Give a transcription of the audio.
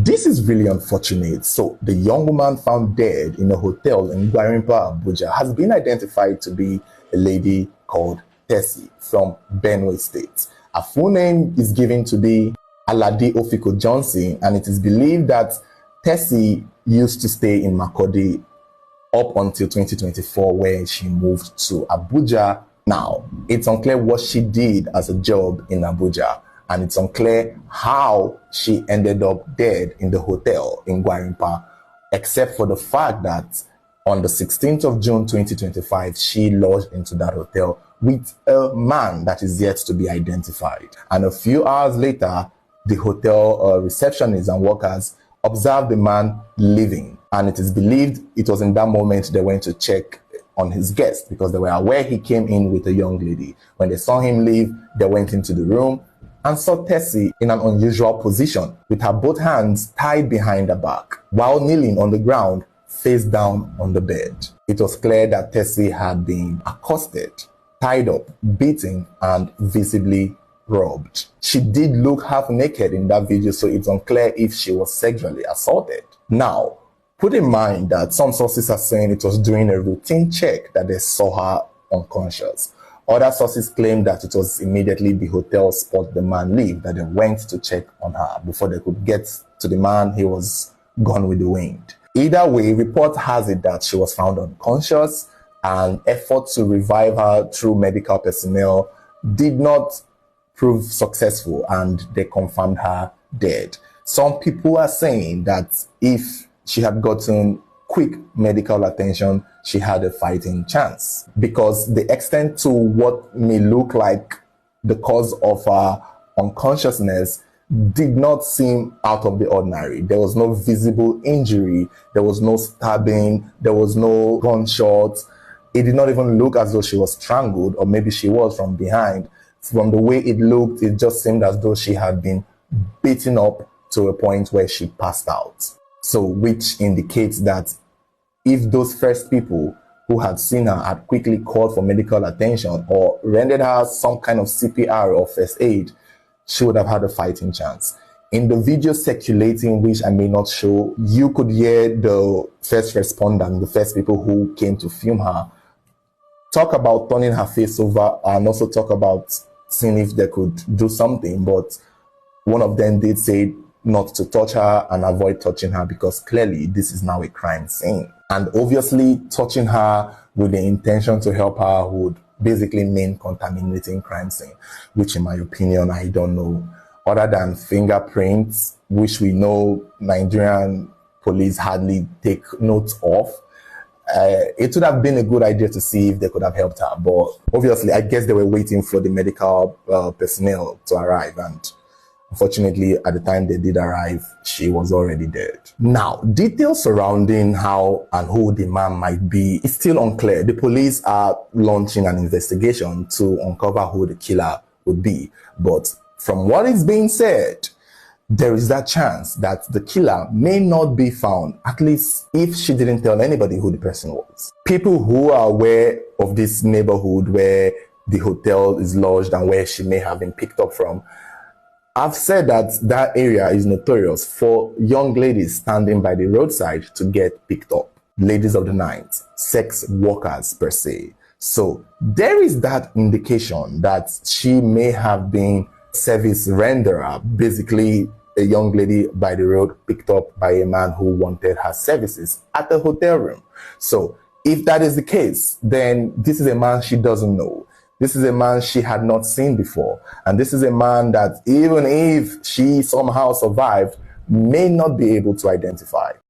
This is really unfortunate. So the young woman found dead in a hotel in Gwarinpa, Abuja, has been identified to be a lady called Tessie from Benue State. Her full name is given to be Alade Ofiko Johnson, and it is believed that Tessie used to stay in Makurdi up until 2024, where she moved to Abuja. Now, it's unclear what she did as a job in Abuja, and it's unclear how she ended up dead in the hotel in Gwarinpa, except for the fact that on the 16th of June 2025, she lodged into that hotel with a man that is yet to be identified. And a few hours later, the hotel receptionists and workers observed the man leaving. And it is believed it was in that moment they went to check on his guest because they were aware he came in with a young lady. When they saw him leave, they went into the room and saw Tessie in an unusual position with her both hands tied behind her back while kneeling on the ground face down on the bed. It was clear that Tessie had been accosted, tied up, beaten, and visibly robbed. She did look half naked in that video, so it's unclear if she was sexually assaulted. Now, put in mind that some sources are saying it was during a routine check that they saw her unconscious. Other sources claim that it was immediately the hotel spot the man leave that they went to check on her. Before they could get to the man, he was gone with the wind. Either way, report has it that she was found unconscious, and effort to revive her through medical personnel did not prove successful, and they confirmed her dead. Some people are saying that if she had gotten quick medical attention, she had a fighting chance, because the extent to what may look like the cause of her unconsciousness did not seem out of the ordinary. There was no visible injury, there was no stabbing, there was no gunshot. It did not even look as though she was strangled, or maybe she was from behind. From the way it looked, it just seemed as though she had been beaten up to a point where she passed out. So, which indicates that if those first people who had seen her had quickly called for medical attention or rendered her some kind of CPR or first aid, she would have had a fighting chance. In the video circulating, which I may not show, you could hear the first respondent, the first people who came to film her, talk about turning her face over and also talk about seeing if they could do something. But one of them did say not to touch her and avoid touching her, because clearly this is now a crime scene. And obviously touching her with the intention to help her would basically mean contaminating crime scene, which in my opinion, I don't know. Other than fingerprints, which we know Nigerian police hardly take note of, it would have been a good idea to see if they could have helped her. But obviously, I guess they were waiting for the medical personnel to arrive, and unfortunately, at the time they did arrive, she was already dead. Now, details surrounding how and who the man might be is still unclear. The police are launching an investigation to uncover who the killer would be. But from what is being said, there is that chance that the killer may not be found, at least if she didn't tell anybody who the person was. People who are aware of this neighborhood where the hotel is lodged and where she may have been picked up from, I've said that that area is notorious for young ladies standing by the roadside to get picked up. Ladies of the night, sex workers per se. So there is that indication that she may have been service renderer, basically a young lady by the road picked up by a man who wanted her services at the hotel room. So if that is the case, then this is a man she doesn't know. This is a man she had not seen before. And this is a man that even if she somehow survived, may not be able to identify.